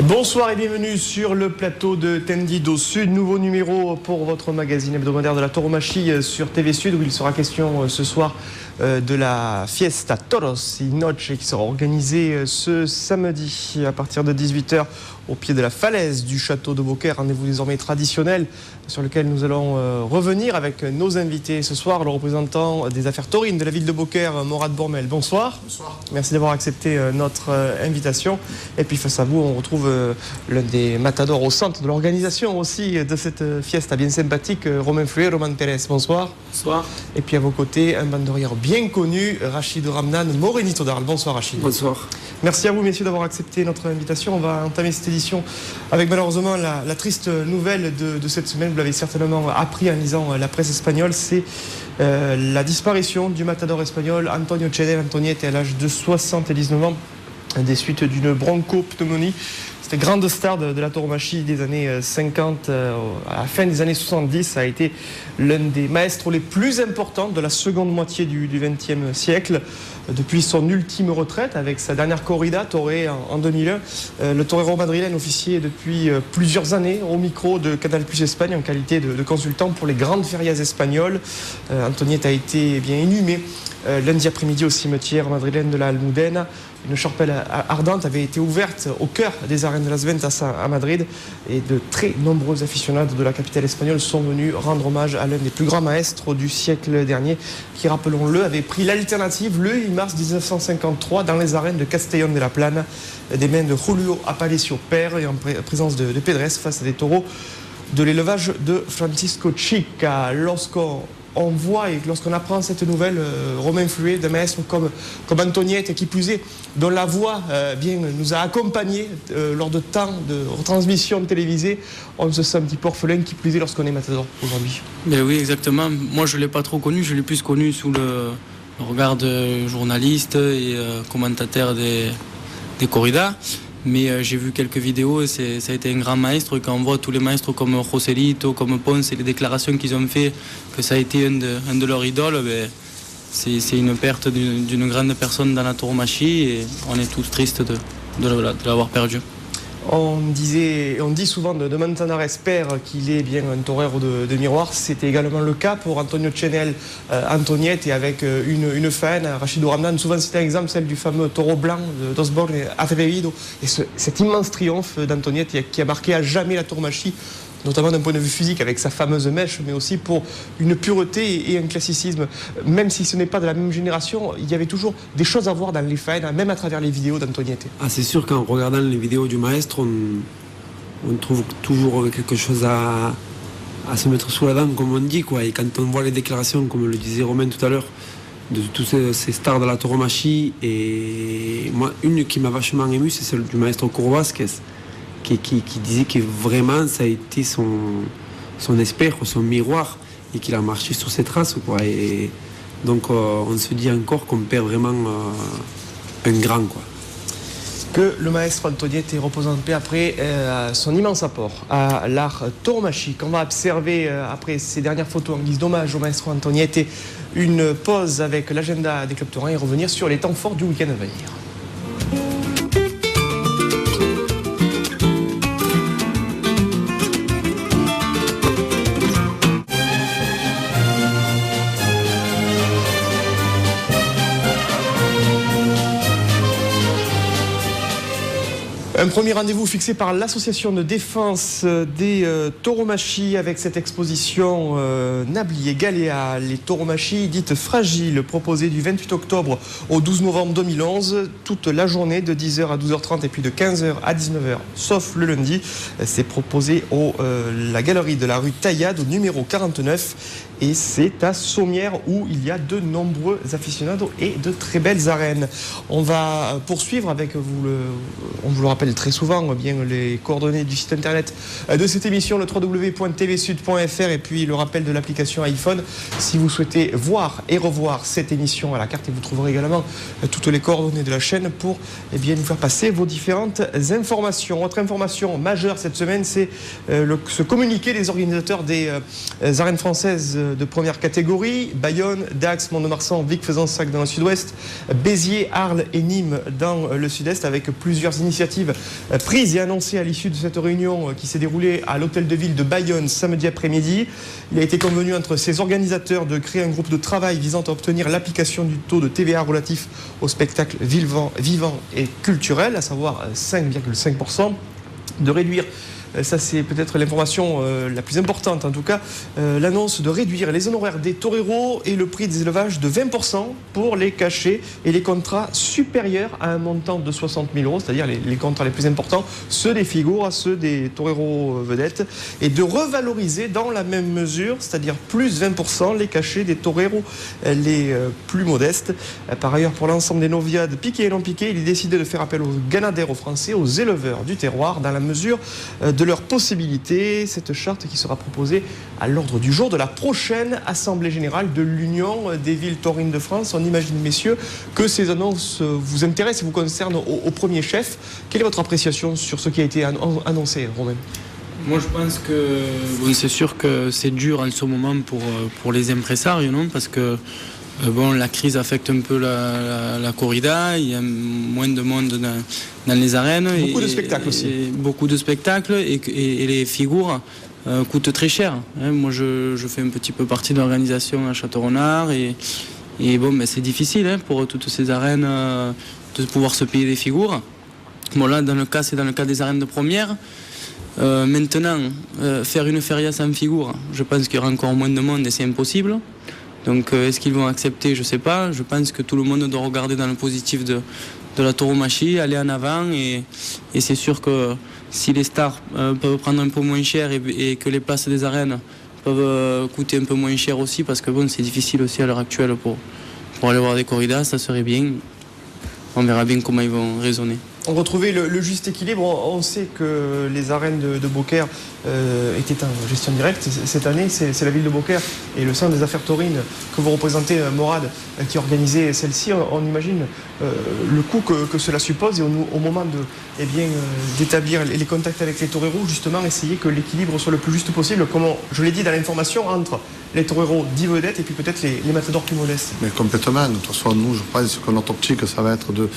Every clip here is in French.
Bonsoir et bienvenue sur le plateau de Tendido Sud, nouveau numéro pour votre magazine hebdomadaire de la tauromachie sur TV Sud, où il sera question ce soir de la Fiesta Toros y Noche qui sera organisée ce samedi à partir de 18h au pied de la falaise du château de Beaucaire, rendez-vous désormais traditionnel sur lequel nous allons revenir avec nos invités ce soir, le représentant des affaires taurines de la ville de Beaucaire, Morad Bourmel. Bonsoir. Bonsoir. Merci d'avoir accepté notre invitation. Et puis face à vous, on retrouve l'un des matadors au centre de l'organisation aussi de cette fiesta bien sympathique, Romain Fluet, Roman Pérez. Bonsoir. Bonsoir. Et puis à vos côtés, un bandolier bien connu, Rachid Ramdan Morenito d'Arles. Bonsoir Rachid. Bonsoir. Merci à vous messieurs d'avoir accepté notre invitation. On va entamer cette édition avec malheureusement la triste nouvelle de cette semaine. Vous l'avez certainement appris en lisant la presse espagnole. C'est la disparition du matador espagnol Antonio Chenel. Antonio était à l'âge de 79 ans des suites d'une bronchopneumonie. C'était grande star de la tauromachie des années 50 à la fin des années 70. Ça a été l'un des maestros les plus importants de la seconde moitié du XXe siècle. Depuis son ultime retraite, avec sa dernière corrida, torée en 2001, le torero madrilène officiait depuis plusieurs années au micro de Canal Plus Espagne en qualité de consultant pour les grandes férias espagnoles. Antoniette a été bien inhumé lundi après-midi au cimetière madrilène de la Almudena. Une chapelle ardente avait été ouverte au cœur des arènes de Las Ventas à Madrid et de très nombreux aficionados de la capitale espagnole sont venus rendre hommage à l'un des plus grands maestros du siècle dernier qui, rappelons-le, avait pris l'alternative le 8 mars 1953 dans les arènes de Castellón de la Plana des mains de Julio Aparicio Père et en présence de Pedres face à des taureaux de l'élevage de Francisco Chica. Lorsqu'on voit et lorsqu'on apprend cette nouvelle, Romain Fluet, d'un maître comme Antoniette, qui plus est, dont la voix nous a accompagnés lors de temps de retransmission télévisée, on se sent un petit peu orphelin, qui plus est lorsqu'on est matador aujourd'hui. Ben oui, exactement. Moi, je ne l'ai pas trop connu. Je l'ai plus connu sous le regard de journaliste et commentateur des corridas. Mais j'ai vu quelques vidéos et ça a été un grand maître. Quand on voit tous les maîtres comme Joselito, comme Ponce et les déclarations qu'ils ont fait, que ça a été un de leurs idoles, ben, c'est une perte d'une grande personne dans la tauromachie et on est tous tristes de l'avoir perdu. On dit souvent de Manzanares père qu'il est bien un torero de miroir. C'était également le cas pour Antonio Chenel, Antoniette, et avec une fan, Rachido Ramdan. Souvent c'est un exemple, celle du fameux taureau blanc d'Osborne Atrevido. Et cet immense triomphe d'Antoniette qui a marqué à jamais la tauromachie, notamment d'un point de vue physique avec sa fameuse mèche, mais aussi pour une pureté et un classicisme. Même si ce n'est pas de la même génération, il y avait toujours des choses à voir dans les faines, même à travers les vidéos d'Antoniette. Ah, c'est sûr qu'en regardant les vidéos du maestro, on trouve toujours quelque chose à se mettre sous la dent, comme on dit, quoi. Et quand on voit les déclarations, comme le disait Romain tout à l'heure, de tous ces stars de la tauromachie, et moi, une qui m'a vachement ému, c'est celle du maestro Curro Vázquez, qui disait que vraiment ça a été son espère, son miroir, et qu'il a marché sur ses traces, quoi. Et donc on se dit encore qu'on perd vraiment un grand, quoi. Que le maestro Antoniette repose en paix après son immense apport à l'art tauromachie. On va observer après ces dernières photos en guise d'hommage au maestro Antoniette et une pause avec l'agenda des clubs taurins et revenir sur les temps forts du week-end à venir. Un premier rendez-vous fixé par l'association de défense des tauromachie avec cette exposition Nabli et Galéa, les tauromachie dites fragiles, proposée du 28 octobre au 12 novembre 2011, toute la journée de 10h à 12h30 et puis de 15h à 19h, sauf le lundi. C'est proposé la galerie de la rue Taillade au numéro 49 et c'est à Sommières où il y a de nombreux aficionados et de très belles arènes. On va poursuivre avec on vous le rappelle très souvent, bien les coordonnées du site internet de cette émission, le www.tvsud.fr, et puis le rappel de l'application iPhone si vous souhaitez voir et revoir cette émission à la carte, et vous trouverez également toutes les coordonnées de la chaîne pour nous faire passer vos différentes informations. Autre information majeure cette semaine, c'est ce communiqué des organisateurs des arènes françaises de première catégorie. Bayonne, Dax, Mont-de-Marsan, Vic, Fezensac dans le sud-ouest, Béziers, Arles et Nîmes dans le sud-est, avec plusieurs initiatives prises et annoncées à l'issue de cette réunion qui s'est déroulée à l'hôtel de ville de Bayonne samedi après-midi. Il a été convenu entre ces organisateurs de créer un groupe de travail visant à obtenir l'application du taux de TVA relatif au spectacle vivant et culturel, à savoir 5,5%, de réduire, ça c'est peut-être l'information la plus importante en tout cas, l'annonce de réduire les honoraires des toreros et le prix des élevages de 20% pour les cachets et les contrats supérieurs à un montant de 60 000 euros, c'est-à-dire les contrats les plus importants, ceux des figures, ceux des toreros vedettes, et de revaloriser dans la même mesure, c'est-à-dire plus 20%, les cachets des toreros les plus modestes. Par ailleurs, pour l'ensemble des noviades piquées et non piquées, il est décidé de faire appel aux ganadères, aux Français, aux éleveurs du terroir, dans la mesure de leurs possibilités. Cette charte qui sera proposée à l'ordre du jour de la prochaine Assemblée Générale de l'Union des villes taurines de France. On imagine, messieurs, que ces annonces vous intéressent et vous concernent au premier chef. Quelle est votre appréciation sur ce qui a été annoncé, Romain ? Moi, je pense que c'est sûr que c'est dur en ce moment pour les impresarios, non ? Parce que la crise affecte un peu la corrida, il y a moins de monde dans les arènes. Beaucoup de spectacles aussi. Beaucoup de spectacles et les figures coûtent très cher. Moi, je fais un petit peu partie de l'organisation à Château-Renard et c'est difficile pour toutes ces arènes de pouvoir se payer des figures. Bon, là, c'est dans le cas des arènes de première. Maintenant, faire une feria sans figure, je pense qu'il y aura encore moins de monde et c'est impossible. Donc est-ce qu'ils vont accepter? Je ne sais pas. Je pense que tout le monde doit regarder dans le positif de la tauromachie, aller en avant. Et c'est sûr que si les stars peuvent prendre un peu moins cher et que les places des arènes peuvent coûter un peu moins cher aussi, parce que c'est difficile aussi à l'heure actuelle pour aller voir des corridas, ça serait bien. On verra bien comment ils vont raisonner. On retrouvait le juste équilibre. On sait que les arènes de Beaucaire étaient en gestion directe. Cette année, c'est la ville de Beaucaire et le centre des affaires taurines que vous représentez, Morad, qui organisait celle-ci. On imagine le coût que cela suppose et au moment d'établir les contacts avec les toreros, justement, essayer que l'équilibre soit le plus juste possible, comme je l'ai dit dans l'information, entre les toreros dits vedettes et puis peut-être les matadors plus modestes. Mais complètement. De toute façon, nous, je pense que notre optique, ça va être de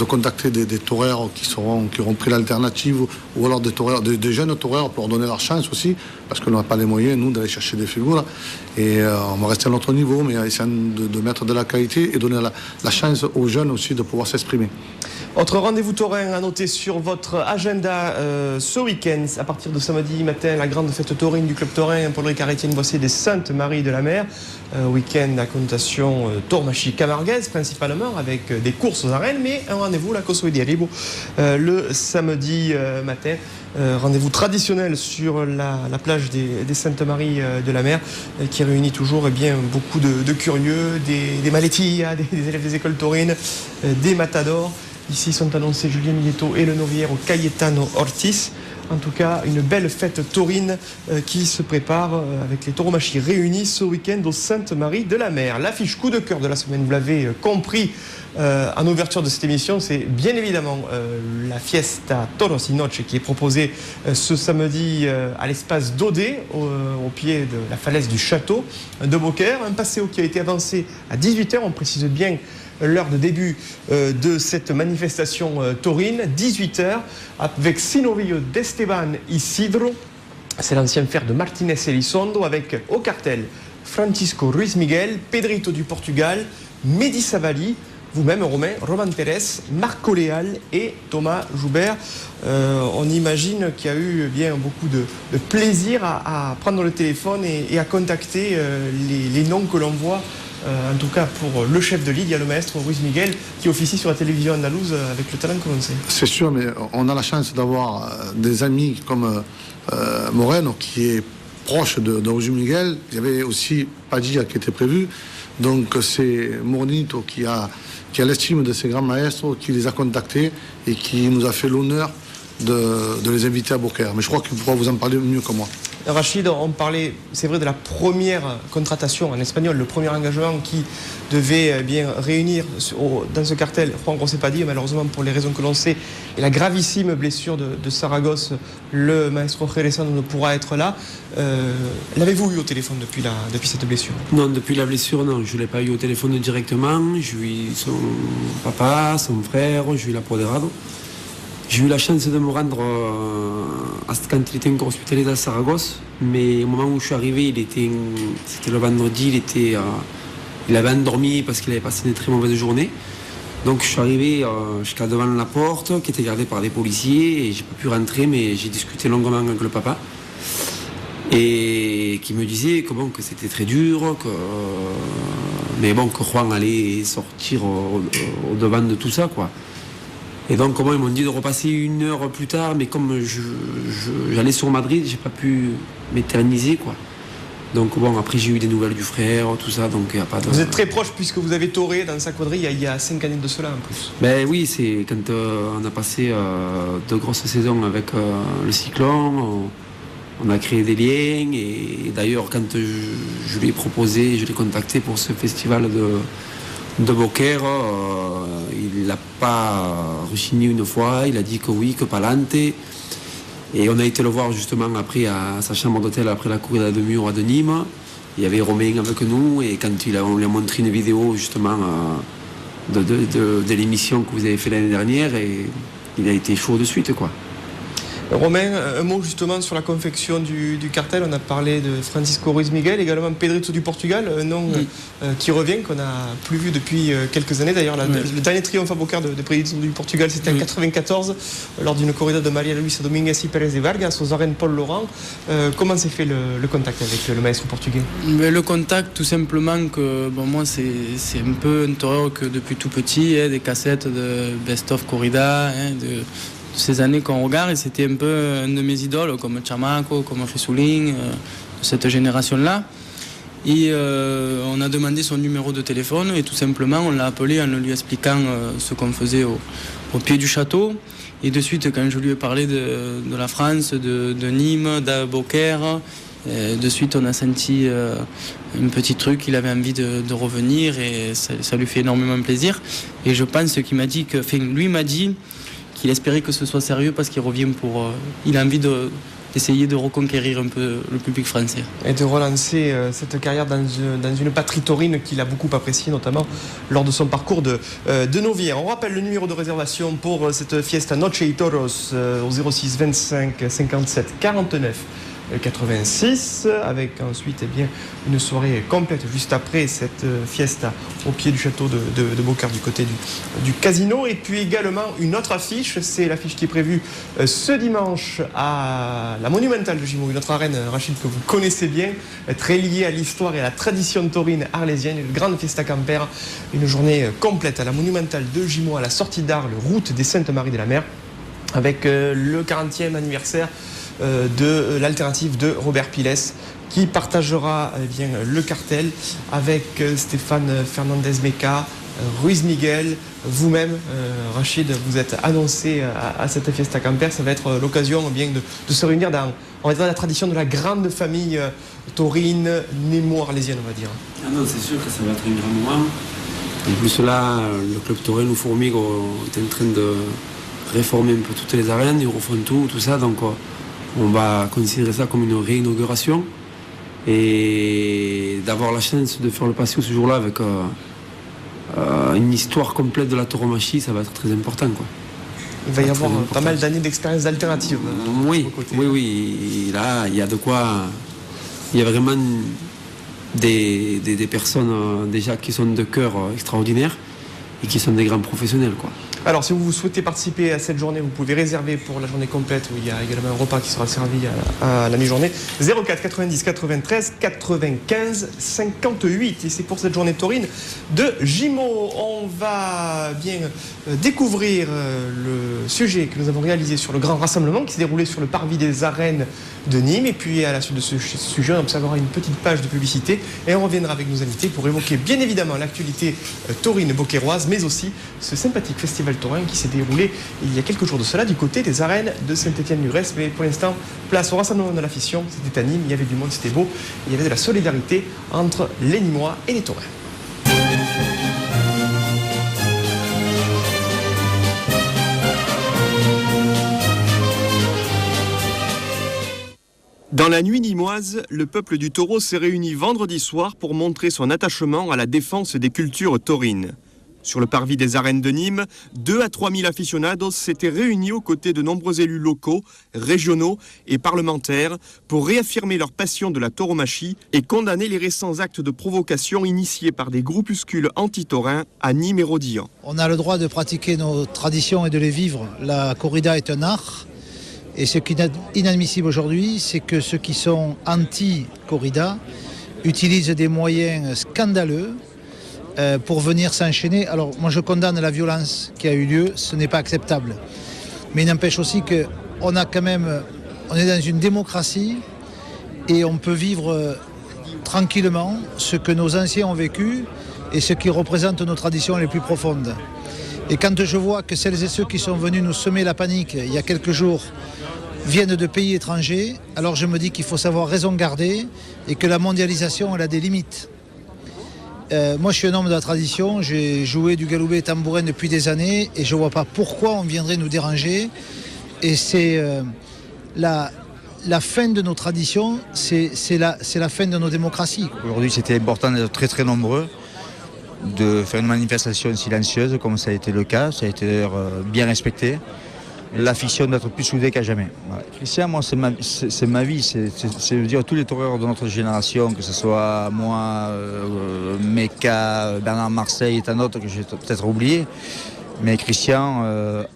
contacter des toreros qui auront pris l'alternative, ou alors des jeunes toreros pour leur donner leur chance aussi, parce qu'on n'a pas les moyens, nous, d'aller chercher des figures. Et on va rester à notre niveau, mais essayer de mettre de la qualité et donner la chance aux jeunes aussi de pouvoir s'exprimer. Autre rendez-vous taurin à noter sur votre agenda ce week-end, à partir de samedi matin, la grande fête taurine du club taurin Paul Ricard Étienne Boissier des Saintes-Maries de la Mer. Week-end à connotation tauromachie camarguaise principalement, avec des courses aux arènes, mais un rendez-vous, la Cosso di Arribo, le samedi matin. Rendez-vous traditionnel sur la plage des Saintes-Maries de la Mer, qui réunit toujours beaucoup de curieux, des malettillas, des élèves des écoles taurines, des matadors. Ici sont annoncés Julien Miletto et le noviero Cayetano Ortiz. En tout cas, une belle fête taurine qui se prépare avec les tauromachis réunis ce week-end aux Saintes-Maries de la Mer. L'affiche coup de cœur de la semaine, vous l'avez compris en ouverture de cette émission, c'est bien évidemment la Fiesta Toros y Noche qui est proposée ce samedi à l'espace d'Odé, au pied de la falaise du château de Beaucaire. Un passéo qui a été avancé à 18h, on précise bien l'heure de début de cette manifestation taurine, 18h, avec Sinovillo d'Esteban Isidro, c'est l'ancien frère de Martinez Elizondo, avec au cartel Francisco Ruiz Miguel, Pedrito du Portugal, Mehdi Savali, vous-même Romain, Roman Pérez, Marco Leal et Thomas Joubert. On imagine qu'il y a eu beaucoup de plaisir à prendre le téléphone et à contacter les noms que l'on voit. En tout cas pour le chef de ligue, il y a le maestro Ruiz Miguel qui officie sur la télévision andalouse avec le talent que l'on sait. C'est sûr, mais on a la chance d'avoir des amis comme Moreno qui est proche de Ruiz Miguel. Il y avait aussi Padilla qui était prévu. Donc c'est Mornito qui a l'estime de ces grands maestros, qui les a contactés et qui nous a fait l'honneur de les inviter à Beaucaire. Mais je crois qu'il pourra vous en parler mieux que moi. Rachid, on parlait, c'est vrai, de la première contratation en espagnol, le premier engagement qui devait bien réunir dans ce cartel Juan José Padilla, malheureusement pour les raisons que l'on sait, et la gravissime blessure de Saragosse, le maestro Jerezano ne pourra être là. L'avez-vous eu au téléphone depuis cette blessure? Non, depuis la blessure, non, je ne l'ai pas eu au téléphone directement. J'ai eu son papa, son frère, j'ai eu l'apoderado. J'ai eu la chance de me rendre quand il était encore hospitalisé à Saragosse, mais au moment où je suis arrivé, c'était le vendredi, il avait endormi parce qu'il avait passé une très mauvaise journée. Donc je suis arrivé jusqu'à devant la porte qui était gardée par des policiers et j'ai pas pu rentrer, mais j'ai discuté longuement avec le papa et qui me disait que c'était très dur, mais bon, que Juan allait sortir au devant de tout ça, quoi. Et donc ils m'ont dit de repasser 1 heure plus tard, mais comme j'allais sur Madrid, j'ai pas pu m'éterniser, quoi. Donc bon, après j'ai eu des nouvelles du frère, tout ça, donc il n'y a pas de... Vous êtes très proche puisque vous avez toré dans sa quadrille il y a 5 années de cela en plus. Ben oui, c'est quand on a passé 2 grosses saisons avec le Cyclone, on a créé des liens, et d'ailleurs quand je lui ai proposé, je l'ai contacté pour ce festival de Beaucaire, il n'a pas rechigné une fois, il a dit que oui, que pa'lante. Et on a été le voir justement après à sa chambre d'hôtel après la corrida de Mur de Nîmes. Il y avait Romain avec nous et quand on lui a montré une vidéo justement de l'émission que vous avez fait l'année dernière, et il a été chaud de suite, quoi. Romain, un mot justement sur la confection du cartel. On a parlé de Francisco Ruiz Miguel, également Pedrito du Portugal, un nom qui revient, qu'on n'a plus vu depuis quelques années. D'ailleurs, le dernier triomphe à Beaucaire de Pedrito du Portugal, c'était en 94, lors d'une corrida de Maria Luisa Dominguez y Pérez de Vargas aux arènes Paul Laurent. Comment s'est fait le contact avec le maestro portugais? Le contact, tout simplement, que moi, c'est un peu un torero que depuis tout petit, des cassettes de best-of corrida, de ces années qu'on regarde, et c'était un peu un de mes idoles, comme Chamaco, comme Jesulín, de cette génération-là. Et on a demandé son numéro de téléphone, et tout simplement on l'a appelé en lui expliquant ce qu'on faisait au pied du château. Et de suite, quand je lui ai parlé de la France, de Nîmes, de Beaucaire, de suite on a senti un petit truc, il avait envie de revenir, et ça lui fait énormément plaisir. Et je pense qu'il m'a dit lui m'a dit qu'il espérait que ce soit sérieux parce qu'il revient il a envie d'essayer de reconquérir un peu le public français. Et de relancer cette carrière dans une patrie taurine qu'il a beaucoup appréciée, notamment lors de son parcours de novière. On rappelle le numéro de réservation pour cette Fiesta Noche y Toros au 06 25 57 49 86, avec ensuite une soirée complète juste après cette fiesta au pied du château de Beaucaire du côté du casino. Et puis également une autre affiche, c'est l'affiche qui est prévue ce dimanche à la Monumentale de Gimont, une autre arène, Rachid, que vous connaissez bien, très liée à l'histoire et à la tradition taurine arlésienne, une grande fiesta campère, une journée complète à la Monumentale de Gimont, à la sortie d'Arles, route des Saintes-Maries de la Mer, avec le 40e anniversaire de l'alternative de Robert Piles, qui partagera le cartel avec Stéphane Fernandez Meca, Ruiz Miguel, vous-même, Rachid, vous êtes annoncé à cette Fiesta Camper. Ça va être l'occasion de se réunir dans, on va dire, la tradition de la grande famille taurine, némo-arlésienne, on va dire. Ah non, c'est sûr que ça va être un grand moment. En plus là, le club taurine ou Formigo est en train de réformer un peu toutes les arènes, ils refont tout ça, donc on va considérer ça comme une réinauguration, et d'avoir la chance de faire le patio ce jour-là avec une histoire complète de la tauromachie, ça va être très important, quoi. Il va y avoir pas mal d'années d'expérience alternative. Oui. Là, il y a de quoi. Il y a vraiment des personnes déjà qui sont de cœur extraordinaires et qui sont des grands professionnels, quoi. Alors, si vous souhaitez participer à cette journée, vous pouvez réserver pour la journée complète, où il y a également un repas qui sera servi à la mi-journée. 04 90 93 95 58. Et c'est pour cette journée taurine de Gimont. On va bien découvrir le sujet que nous avons réalisé sur le grand rassemblement qui s'est déroulé sur le parvis des arènes de Nîmes. Et puis, à la suite de ce sujet, on observera une petite page de publicité et on reviendra avec nos invités pour évoquer bien évidemment l'actualité taurine beaucairoise, mais mais aussi ce sympathique festival taurin qui s'est déroulé il y a quelques jours de cela du côté des arènes de Saint-Étienne-du-Grèce. Mais pour l'instant, place au rassemblement de l'afition, c'était à Nîmes, il y avait du monde, c'était beau, il y avait de la solidarité entre les Nîmois et les Taurins. Dans la nuit nîmoise, le peuple du taureau s'est réuni vendredi soir pour montrer son attachement à la défense des cultures taurines. Sur le parvis des arènes de Nîmes, 2 à 3 000 aficionados s'étaient réunis aux côtés de nombreux élus locaux, régionaux et parlementaires pour réaffirmer leur passion de la tauromachie et condamner les récents actes de provocation initiés par des groupuscules anti-taurins à Nîmes et Rodilhan. On a le droit de pratiquer nos traditions et de les vivre. La corrida est un art. Et ce qui est inadmissible aujourd'hui, c'est que ceux qui sont anti-corrida utilisent des moyens scandaleux pour venir s'enchaîner. Alors moi je condamne la violence qui a eu lieu, ce n'est pas acceptable. Mais il n'empêche aussi qu'on a quand même, on est dans une démocratie et on peut vivre tranquillement ce que nos anciens ont vécu et ce qui représente nos traditions les plus profondes. Et quand je vois que celles et ceux qui sont venus nous semer la panique il y a quelques jours viennent de pays étrangers, alors je me dis qu'il faut savoir raison garder et que la mondialisation elle a des limites. Moi je suis un homme de la tradition, j'ai joué du galoubet et tambourin depuis des années et je ne vois pas pourquoi on viendrait nous déranger. Et c'est la fin de nos traditions, c'est la fin de nos démocraties. Aujourd'hui c'était important d'être très très nombreux, de faire une manifestation silencieuse comme ça a été le cas, ça a été d'ailleurs bien respecté. L'afition d'être plus soudée qu'à jamais. Voilà. Christian, moi, c'est ma vie, c'est dire tous les taureurs de notre génération, que ce soit moi, Mecca, Bernard Marseille et tant d'autres que j'ai peut-être oublié. Mais Christian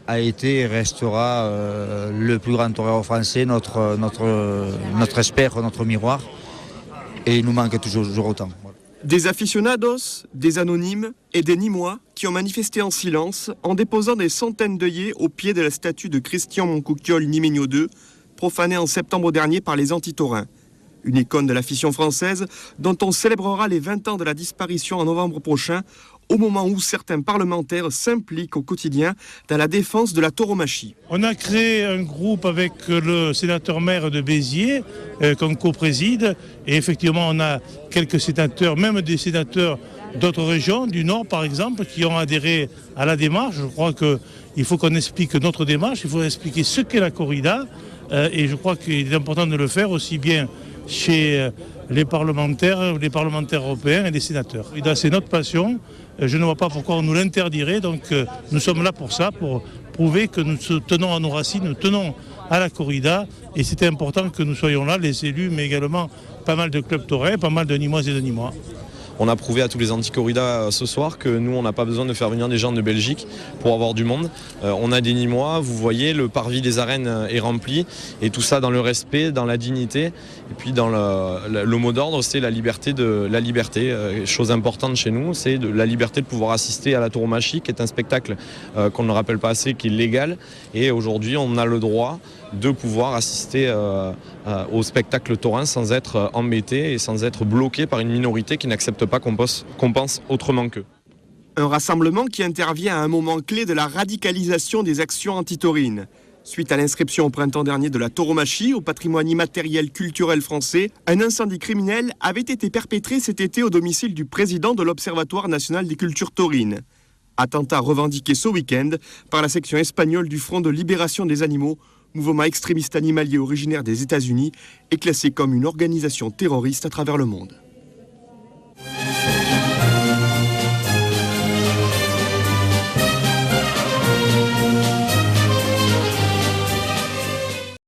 a été et restera le plus grand taureur français, notre expert, notre miroir. Et il nous manque toujours autant. Voilà. Des aficionados, des anonymes et des Nîmois qui ont manifesté en silence en déposant des centaines d'œillets au pied de la statue de Christian Moncouquiol Niménio II, profanée en septembre dernier par les anti-taurins. Une icône de l'afition française dont on célébrera les 20 ans de la disparition en novembre prochain, au moment où certains parlementaires s'impliquent au quotidien dans la défense de la tauromachie. On a créé un groupe avec le sénateur-maire de Béziers qu'on co-préside et effectivement on a quelques sénateurs, même des sénateurs d'autres régions, du Nord par exemple, qui ont adhéré à la démarche. Je crois qu'il faut qu'on explique notre démarche, il faut expliquer ce qu'est la corrida et je crois qu'il est important de le faire aussi bien chez les parlementaires européens et les sénateurs. C'est notre passion. Je ne vois pas pourquoi on nous l'interdirait, donc nous sommes là pour ça, pour prouver que nous tenons à nos racines, nous tenons à la corrida, et c'était important que nous soyons là, les élus, mais également pas mal de clubs taurins, pas mal de Nîmoises et de Nîmois. On a prouvé à tous les anti-corridas ce soir que nous, on n'a pas besoin de faire venir des gens de Belgique pour avoir du monde. On a des Nîmois, vous voyez, le parvis des arènes est rempli. Et tout ça dans le respect, dans la dignité. Et puis dans le mot d'ordre, c'est la liberté. Chose importante chez nous, c'est la liberté de pouvoir assister à la tauromachie, qui est un spectacle qu'on ne rappelle pas assez, qui est légal. Et aujourd'hui, on a le droit de pouvoir assister au spectacle taurin sans être embêté et sans être bloqué par une minorité qui n'accepte pas qu'on pense autrement qu'eux. Un rassemblement qui intervient à un moment clé de la radicalisation des actions anti-taurines. Suite à l'inscription au printemps dernier de la tauromachie au patrimoine immatériel culturel français, un incendie criminel avait été perpétré cet été au domicile du président de l'Observatoire national des cultures taurines. Attentat revendiqué ce week-end par la section espagnole du Front de libération des animaux, mouvement extrémiste animalier originaire des États-Unis, est classé comme une organisation terroriste à travers le monde.